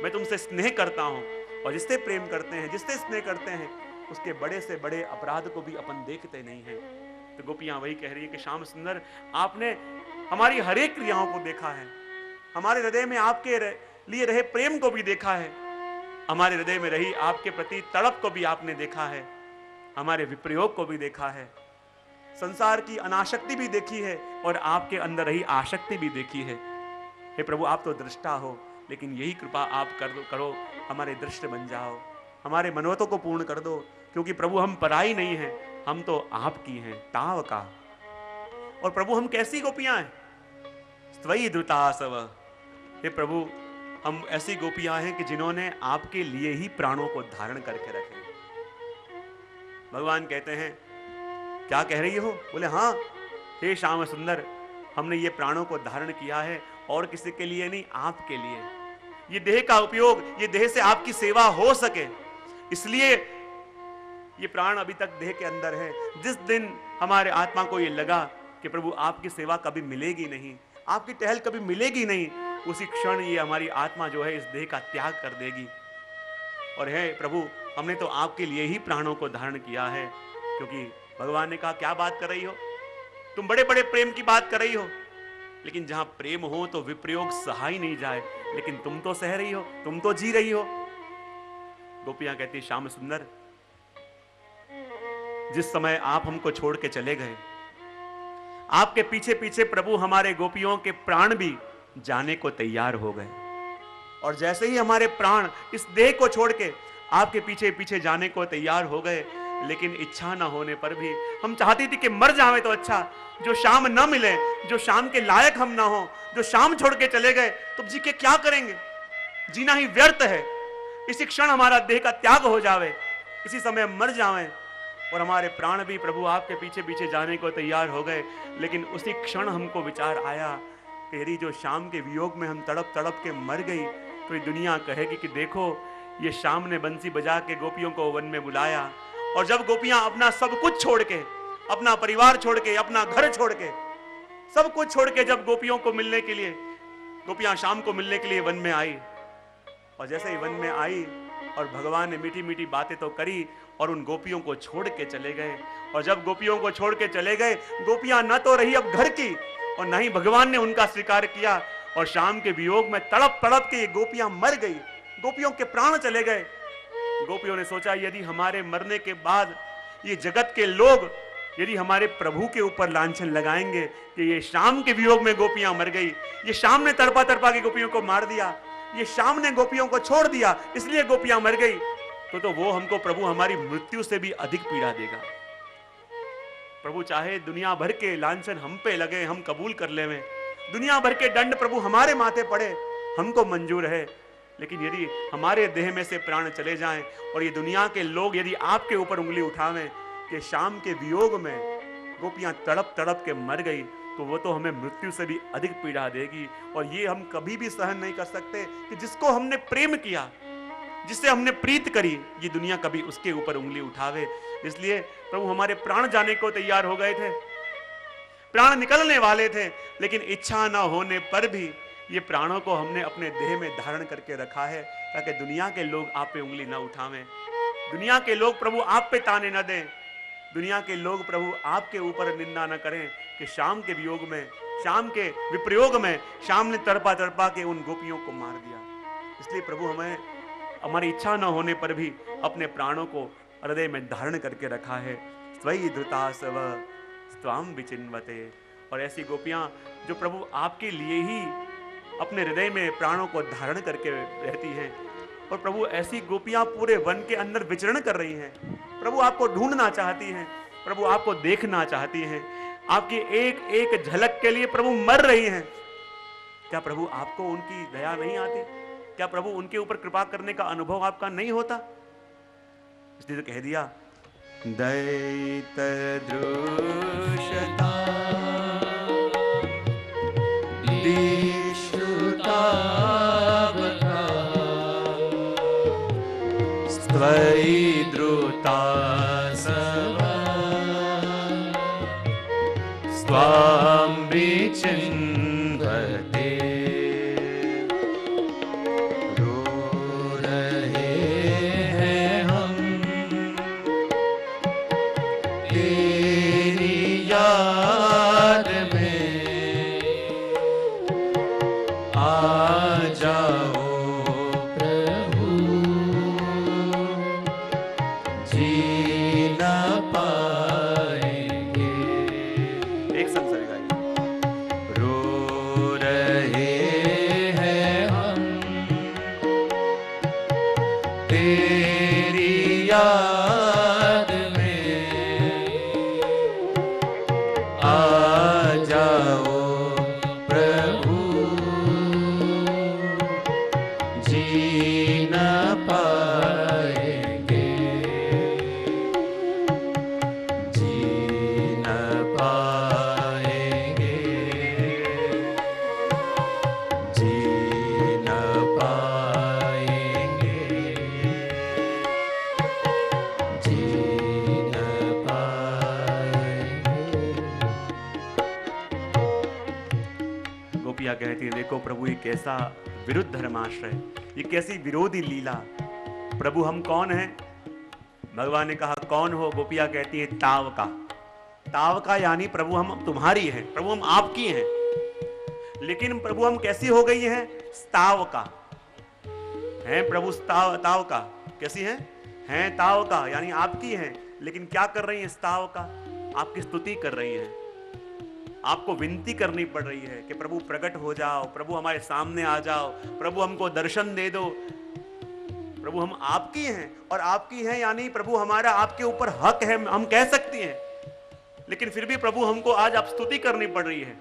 मैं तुमसे स्नेह करता हूं। और जिससे प्रेम करते हैं, जिससे स्नेह करते हैं, उसके बड़े से बड़े अपराध को भी अपन देखते नहीं हैं। तो गोपियां वही कह रही है कि श्याम सुंदर, आपने हमारी हर एक क्रियाओं को देखा है, हमारे हृदय में आपके लिए रहे प्रेम को भी देखा है, हमारे हृदय में रही आपके प्रति तड़प को भी आपने देखा है, हमारे विप्रयोग को भी देखा है, संसार की अनासक्ति भी देखी है और आपके अंदर रही आसक्ति भी देखी है। हे प्रभु, आप तो दृष्टा हो, लेकिन यही कृपा आप करो, हमारे दृष्ट बन जाओ, हमारे मनोरथों को पूर्ण कर दो, क्योंकि प्रभु हम पराई नहीं हैं, हम तो आपकी हैं, ताव का। और प्रभु हम कैसी गोपियां हैं? स्वयं द्रुतासव। हे प्रभु, हम ऐसी गोपियां हैं कि जिन्होंने आपके लिए ही प्राणों को धारण करके रखे। भगवान कहते हैं, क्या कह रही हो? बोले हाँ, हे श्याम सुंदर, हमने ये प्राणों को धारण किया है और किसी के लिए नहीं, आपके लिए। ये देह का उपयोग, ये देह से आपकी सेवा हो सके, इसलिए ये प्राण अभी तक देह के अंदर है। जिस दिन हमारे आत्मा को ये लगा कि प्रभु आपकी सेवा कभी मिलेगी नहीं, आपकी टहल कभी मिलेगी नहीं, उसी क्षण ये हमारी आत्मा जो है इस देह का त्याग कर देगी। और है प्रभु, हमने तो आपके लिए ही प्राणों को धारण किया है, क्योंकि भगवान ने कहा, क्या बात कर रही हो तुम? बड़े बड़े प्रेम की बात कर रही हो, लेकिन जहां प्रेम हो तो विप्रयोग सहा ही नहीं जाए, लेकिन तुम तो सह रही हो, तुम तो जी रही हो। गोपियां कहती, श्याम सुंदर, जिस समय आप हमको छोड़ के चले गए, आपके पीछे पीछे प्रभु हमारे गोपियों के प्राण भी जाने को तैयार हो गए। और जैसे ही हमारे प्राण इस देह को छोड़ के आपके पीछे पीछे जाने को तैयार हो गए, लेकिन इच्छा न होने पर भी हम चाहती थी कि मर जावे तो अच्छा, जो शाम न मिले, जो शाम के लायक हम ना हो, जो शाम छोड़ के चले गए, तो जी के क्या करेंगे? जीना ही व्यर्थ है। इसी क्षण हमारा देह का त्याग हो जावे, इसी समय मर जावे। और हमारे प्राण भी प्रभु आपके पीछे पीछे जाने को तैयार हो गए, लेकिन उसी क्षण हमको विचार आया कि यदि जो शाम के वियोग में हम तड़प तड़प के मर गई, तो ये दुनिया कहेगी कि देखो, ये शाम ने बंसी बजा के गोपियों को वन में बुलाया। और जब गोपियां अपना सब कुछ छोड़ के, अपना परिवार छोड़ के, अपना घर छोड़ के, सब कुछ छोड़ के जब गोपियों को मिलने के लिए, गोपियां शाम को मिलने के लिए वन में आई, और जैसे ही वन में आई और भगवान ने मीठी मीठी बातें तो करी और उन गोपियों को छोड़ के चले गए। और जब गोपियों को छोड़ के चले गए, गोपियां न तो रही अब घर की और न ही भगवान ने उनका स्वीकार किया, और शाम के वियोग में तड़प तड़प के ये गोपियां मर गई, गोपियों के प्राण चले गए। गोपियों ने सोचा, यदि हमारे मरने के बाद ये जगत के लोग यदि हमारे प्रभु के ऊपर लांछन लगाएंगे कि ये शाम के वियोग में गोपियां मर गई, ये शाम ने तड़पा तड़पा के गोपियों को मार दिया, ये शाम ने गोपियों को छोड़ दिया, इसलिए गोपियां मर गई, तो वो हमको प्रभु हमारी मृत्यु से भी अधिक पीड़ा देगा। प्रभु चाहे दुनिया भर के लांछन हम पे लगे, हम कबूल कर लेवें, दुनिया भर के दंड प्रभु हमारे माथे पड़े, हमको मंजूर है, लेकिन यदि हमारे देह में से प्राण चले जाएं और ये दुनिया के लोग यदि आपके ऊपर उंगली उठावें कि शाम के वियोग में गोपियां तड़प तड़प के मर गई, तो वो तो हमें मृत्यु से भी अधिक पीड़ा देगी। और ये हम कभी भी सहन नहीं कर सकते कि जिसको हमने प्रेम किया, जिससे हमने प्रीत करी, ये दुनिया कभी उसके ऊपर उंगली उठावे। इसलिए प्रभु हमारे प्राण जाने को तैयार हो गए थे, प्राण निकलने वाले थे, लेकिन इच्छा न होने पर भी ये प्राणों को हमने अपने देह में धारण करके रखा है, ताकि दुनिया के लोग आप पे उंगली न उठावें, दुनिया के लोग प्रभु आप पे ताने न दें, दुनिया के लोग प्रभु आपके ऊपर निंदा न करें कि शाम के वियोग में, शाम के विप्रयोग में शाम ने तड़पा तड़पा के उन गोपियों को मार दिया। इसलिए प्रभु हमें हमारी इच्छा न होने पर भी अपने प्राणों को हृदय में धारण करके रखा है। स्वयं धृतासव स्वाम विचिन्वते। और ऐसी गोपियां जो प्रभु आपके लिए ही अपने हृदय में प्राणों को धारण करके रहती हैं, और प्रभु ऐसी गोपियां पूरे वन के अंदर विचरण कर रही हैं, प्रभु आपको ढूंढना चाहती हैं, प्रभु आपको देखना चाहती हैं, आपकी एक एक झलक के लिए प्रभु मर रही हैं। क्या प्रभु आपको उनकी दया नहीं आती? क्या प्रभु उनके ऊपर कृपा करने का अनुभव आपका नहीं होता? इसलिए तो कह दिया, दैत दृश्यता स्वयं द्रुतासव स्वाम विचिन्वते। तेरी याद में आ जाओ प्रभु, जी न पाएंगे, जी न पाएंगे, जी न पाएंगे, जी न पाएंगे। गोपियां कहती हैं, देखो प्रभु ये कैसा विरुद्ध धर्माश्रय, ये कैसी विरोधी लीला। प्रभु हम कौन हैं? भगवान ने कहा कौन हो? गोपियां कहती हैं ताव का। ताव का यानी प्रभु हम तुम्हारी हैं, प्रभु हम आपकी हैं। लेकिन प्रभु हम कैसी हो गई हैं? स्ताव का हैं प्रभु, ताव का कैसी हैं? हैं ताव का यानी आपकी हैं। लेकिन क्या कर रही हैं? स्ताव का, आपकी स्तुति कर रही हैं। आपको विनती करनी पड़ रही है कि प्रभु प्रकट हो जाओ, प्रभु हमारे सामने आ जाओ, प्रभु हमको दर्शन दे दो। प्रभु हम आपकी हैं, और आपकी हैं यानी प्रभु हमारा आपके ऊपर हक है, हम कह सकती हैं। लेकिन फिर भी प्रभु हमको आज आप स्तुति करनी पड़ रही है,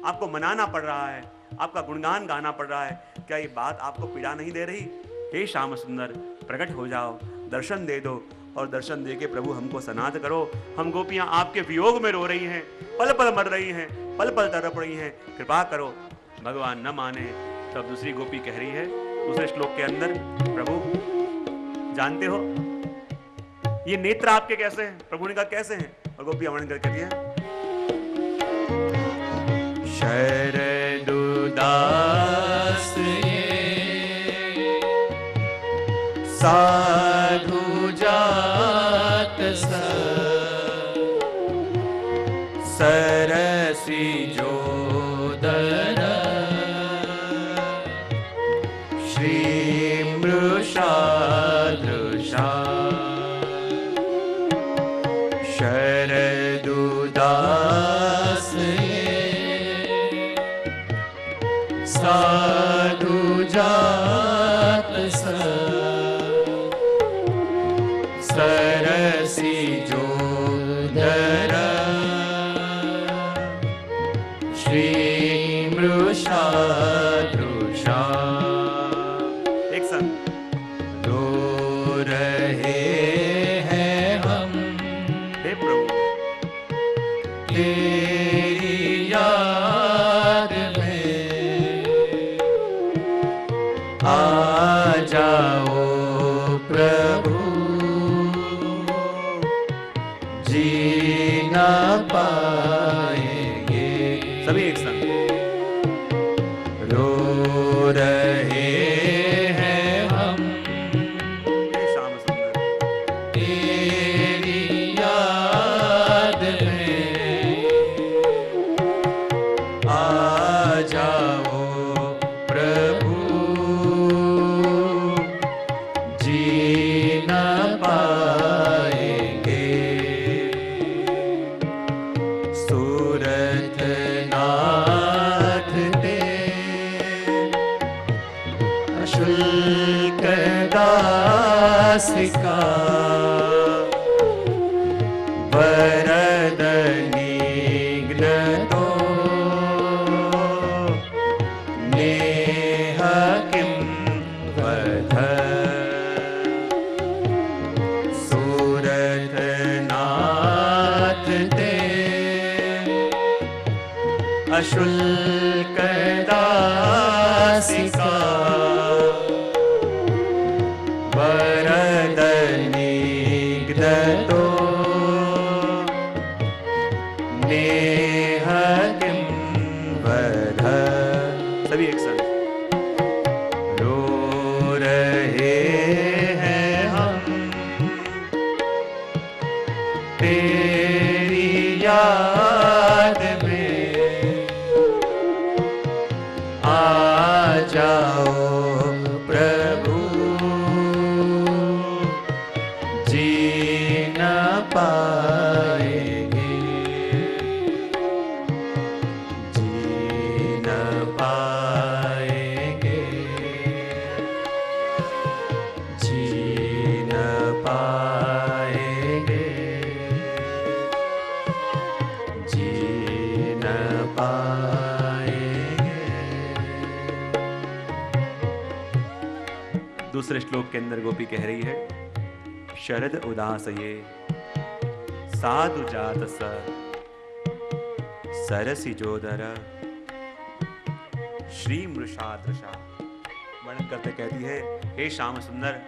आपको मनाना पड़ रहा है, आपका गुणगान गाना पड़ रहा है। क्या ये बात आपको पीड़ा नहीं दे रही? हे श्याम सुंदर प्रकट हो जाओ, दर्शन दे दो, और दर्शन दे के प्रभु हमको सनाथ करो। हम गोपियां आपके वियोग में रो रही हैं, पल पल मर रही हैं, पल पल तड़प रही हैं, कृपा करो। भगवान न माने तब दूसरी गोपी कह रही है दूसरे श्लोक के अंदर, प्रभु जानते हो ये नेत्र आपके कैसे हैं? प्रभु ने कहा कैसे हैं? और गोपी वर्णन करके दिया, शरद उदास साधु जात सरसी जोदर श्री मृषा दृशा शरद उदास साधु जात सरसी जोदर श्री मृषा दृशा। एक संग रो रहे हैं हम हे प्रभु तेरी याद में आ जाओ प्रभु, जी न पाएंगे। सभी एक संग रो रहे हैं हम हे श्याम सुंदर तेरी याद में आ जाओ प्रभु, जी न पाएंगे। सूरत नाथ दे अशुल्क दासिका वरद निग्न तो नेह किं वध। सूरत नाथ दे अशुल्क दासिका वरद निग्न तो नेह किं वध। सभी एक संग रो रहे हैं हम तेरी याद में आ जाओ प्रभु, जी न पाएंगे, जी न पाएंगे, दूसरे श्लोक के अंदर गोपी कह रही है, शरद उदास ये साधु जात सरसी जोदर श्री मृषादृशा। वर्णन करते कहती है, हे श्याम सुंदर,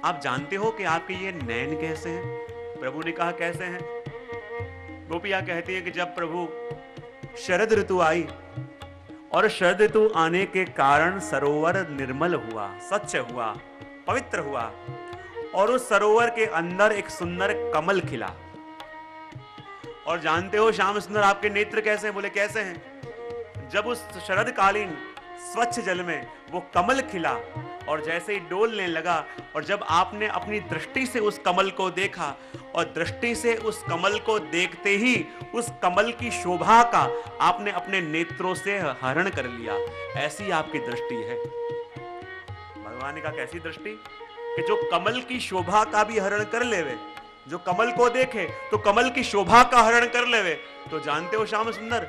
आप जानते हो कि आपके ये नैन कैसे हैं? प्रभु ने कहा कैसे हैं? गोपियां कहती है कि जब प्रभु शरद ऋतु आई और शरद ऋतु आने के कारण सरोवर निर्मल हुआ, स्वच्छ हुआ, पवित्र हुआ और उस सरोवर के अंदर एक सुंदर कमल खिला। और जानते हो श्याम सुंदर आपके नेत्र कैसे हैं? बोले कैसे हैं? जब उस शरदकालीन स्वच्छ जल में वो कमल खिला और जैसे ही डोलने लगा और जब आपने अपनी दृष्टि से उस कमल को देखा और दृष्टि से उस कमल को देखते ही उस कमल की शोभा का आपने अपने नेत्रों से हरण कर लिया, ऐसी आपकी दृष्टि है। भगवान ने कहा कैसी दृष्टि? कि जो कमल की शोभा का भी हरण कर लेवे, जो कमल को देखे तो कमल की शोभा का हरण कर लेवे। तो जानते हो श्याम सुंदर,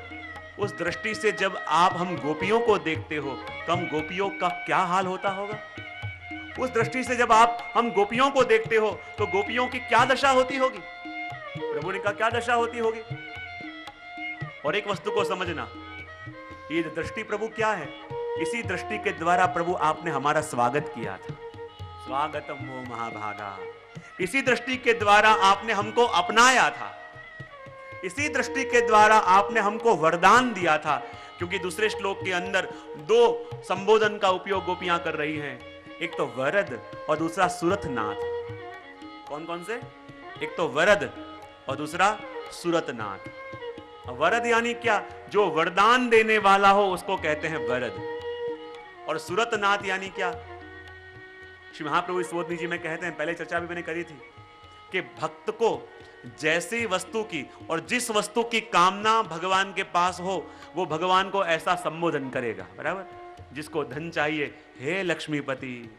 उस दृष्टि से जब आप हम गोपियों को देखते हो तो हम गोपियों का क्या हाल होता होगा? उस दृष्टि से जब आप हम गोपियों को देखते हो तो गोपियों की क्या दशा होती होगी? प्रभु ने कहा क्या दशा होती होगी? और एक वस्तु को समझना, ये दृष्टि प्रभु क्या है? इसी दृष्टि के द्वारा प्रभु आपने हमारा स्वागत किया था। स्वागतम वो महाभागा। इसी दृष्टि के द्वारा आपने हमको अपनाया था। इसी दृष्टि के द्वारा आपने हमको वरदान दिया था। क्योंकि दूसरे श्लोक के अंदर दो संबोधन का उपयोग गोपियां कर रही हैं, एक तो वरद और दूसरा सुरतनाथ। कौन कौन से? एक तो वरद और दूसरा सुरतनाथ। वरद यानी क्या? जो वरदान देने वाला हो उसको कहते हैं वरद। और सुरतनाथ यानी क्या? श्री महाप्रभु सोधनी जी में कहते हैं, पहले चर्चा भी मैंने करी थी, कि भक्त को जैसी वस्तु की और जिस वस्तु की कामना भगवान के पास हो वो भगवान को ऐसा संबोधन करेगा। बराबर? जिसको धन चाहिए, हे लक्ष्मीपति।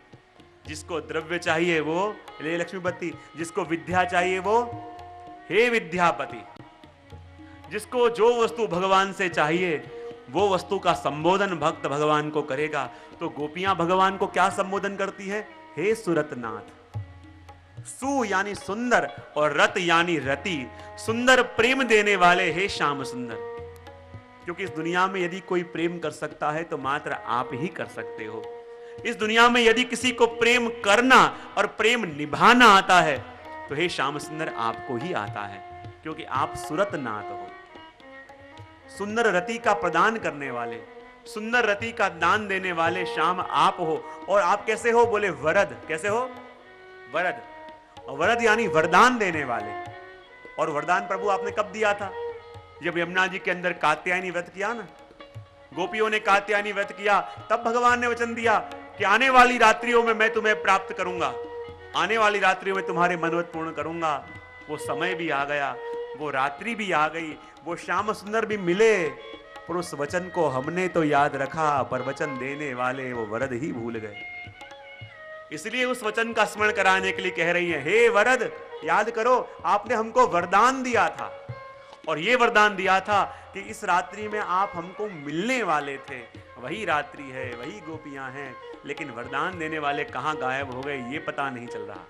जिसको द्रव्य चाहिए वो हे लक्ष्मीपति। जिसको विद्या चाहिए वो हे विद्यापति। जिसको जो वस्तु भगवान से चाहिए वो वस्तु का संबोधन भक्त भगवान को करेगा। तो गोपियां भगवान को क्या संबोधन करती है? हे सुरतनाथ। सु यानी सुंदर और रत यानी रति, सुंदर प्रेम देने वाले हे श्याम सुंदर। क्योंकि इस दुनिया में यदि कोई प्रेम कर सकता है तो मात्र आप ही कर सकते हो। इस दुनिया में यदि किसी को प्रेम करना और प्रेम निभाना आता है तो हे श्याम सुंदर आपको ही आता है, क्योंकि आप सुरतनाथ हो। सुंदर रति का प्रदान करने वाले, सुंदर रति का दान देने वाले श्याम आप हो। और आप कैसे हो? बोले वरद। कैसे हो? वरद। वरद यानी वरदान देने वाले। और वरदान प्रभु आपने कब दिया था? जब यमुना जी के अंदर कात्यायनी व्रत किया ना, गोपियों ने कात्यायनी व्रत किया, तब भगवान ने वचन दिया कि आने वाली रात्रियों में मैं तुम्हें प्राप्त करूंगा, आने वाली रात्रियों में तुम्हारे मनोरथ पूर्ण करूंगा। वो समय भी आ गया, वो रात्रि भी आ गई, वो श्याम सुंदर भी मिले, पर उस वचन को हमने तो याद रखा, पर वचन देने वाले वो वरद ही भूल गए। इसलिए उस वचन का स्मरण कराने के लिए कह रही है, हे वरद, याद करो आपने हमको वरदान दिया था। और ये वरदान दिया था कि इस रात्रि में आप हमको मिलने वाले थे। वही रात्रि है, वही गोपियां हैं, लेकिन वरदान देने वाले कहां गायब हो गए ये पता नहीं चल रहा।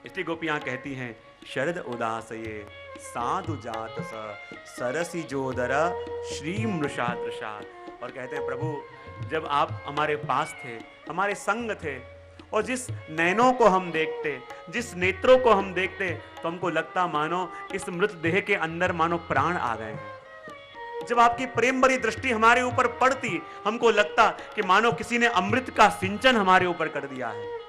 इसलिए गोपियां कहती हैं, शरद उदास ये साधु जात सरसी जोदर श्री मृषादृशा। और कहते हैं प्रभु जब आप हमारे पास थे, हमारे संग थे, और जिस नैनों को हम देखते, जिस नेत्रों को हम देखते, तो हमको लगता मानो इस मृत देह के अंदर मानो प्राण आ गए हैं। जब आपकी प्रेम भरी दृष्टि हमारे ऊपर पड़ती, हमको लगता कि मानो किसी ने अमृत का सिंचन हमारे ऊपर कर दिया है।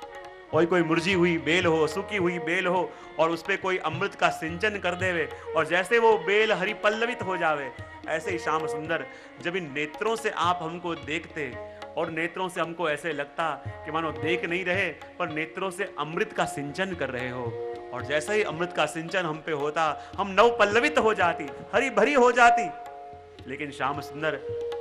और कोई मुरझी हुई बेल हो, सूखी हुई बेल हो, और उस पर कोई अमृत का सिंचन कर देवे, और जैसे वो बेल हरि पल्लवित हो जावे, ऐसे ही श्याम सुंदर जब इन नेत्रों से आप हमको देखते और नेत्रों से हमको ऐसे लगता कि मानो देख नहीं रहे पर नेत्रों से अमृत का सिंचन कर रहे हो। और जैसा ही अमृत का सिंचन हम पे होता, हम नव पल्लवित हो जाती, हरी भरी हो जाती। लेकिन श्याम सुंदर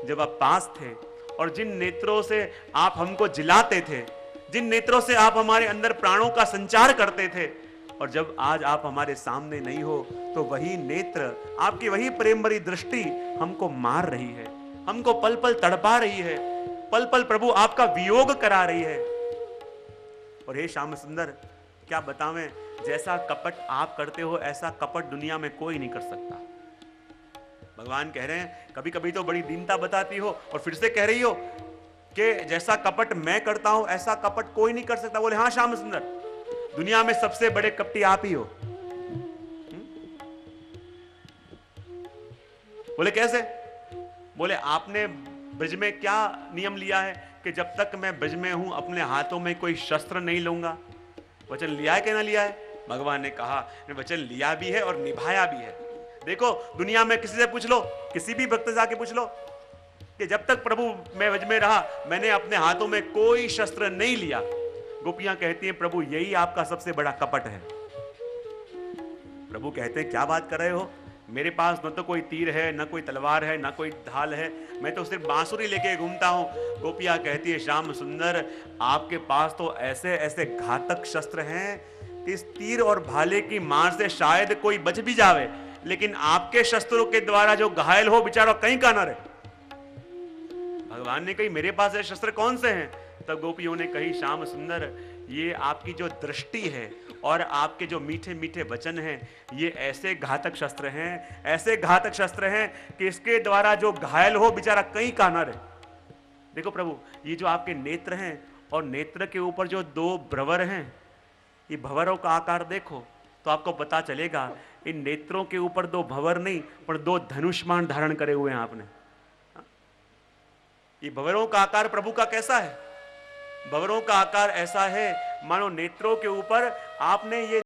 जब आप पास थे और जिन नेत्रों से आप हमको जिलाते थे, जिन नेत्रों से आप हमारे अंदर प्राणों का संचार करते थे, और जब आज आप हमारे सामने नहीं हो तो वही नेत्र, आपकी वही प्रेम भरी दृष्टि हमको मार रही है, हमको पल पल तड़पा रही है, पल पल प्रभु आपका वियोग करा रही है। और हे श्याम सुंदर, क्या बतावें, जैसा कपट आप करते हो ऐसा कपट दुनिया में कोई नहीं कर सकता। भगवान कह रहे हैं कभी कभी तो बड़ी दीनता बताती हो और फिर से कह रही हो कि जैसा कपट मैं करता हूं ऐसा कपट कोई नहीं कर सकता। बोले हाँ श्याम सुंदर, दुनिया में सबसे बड़े कपटी आप ही हो। बोले कैसे? बोले आपने ब्रज में क्या नियम लिया है कि जब तक मैं ब्रज में हूं अपने हाथों में कोई शस्त्र नहीं लूंगा। वचन लिया है कि ना लिया है? भगवान ने कहा वचन लिया भी है और निभाया भी है। देखो दुनिया में किसी से पूछ लो, किसी भी भक्त से जाके पूछ लो कि जब तक प्रभु मैं ब्रज में रहा मैंने अपने हाथों में कोई शस्त्र नहीं लिया। गोपियां कहती हैं प्रभु यही आपका सबसे बड़ा कपट है। प्रभु कहते हैं क्या बात कर रहे हो, मेरे पास न तो कोई तीर है, न कोई तलवार है, न कोई ढाल है, मैं तो सिर्फ बांसुरी लेके घूमता हूं। गोपियां कहती है श्याम सुंदर आपके पास तो ऐसे ऐसे घातक शस्त्र हैं कि इस तीर और भाले की मार से शायद कोई बच भी जावे, लेकिन आपके शस्त्रों के द्वारा जो घायल हो बेचारा कहीं का न रहे। भगवान ने कही मेरे पास ऐसे शस्त्र कौन से हैं? तब गोपियों ने कही श्याम सुंदर ये आपकी जो दृष्टि है और आपके जो मीठे मीठे वचन हैं ये ऐसे घातक शस्त्र हैं, ऐसे घातक शस्त्र हैं कि इसके द्वारा जो घायल हो बेचारा कहीं का न रहे। देखो प्रभु ये जो आपके नेत्र हैं और नेत्र के ऊपर जो दो भ्रवर हैं, ये भंवरों का आकार देखो तो आपको पता चलेगा इन नेत्रों के ऊपर दो भंवर नहीं पर दो धनुष्मान धारण करे हुए हैं आपने। ये भंवरों का आकार प्रभु का कैसा है? भंवरों का आकार ऐसा है मानो नेत्रों के ऊपर आपने ये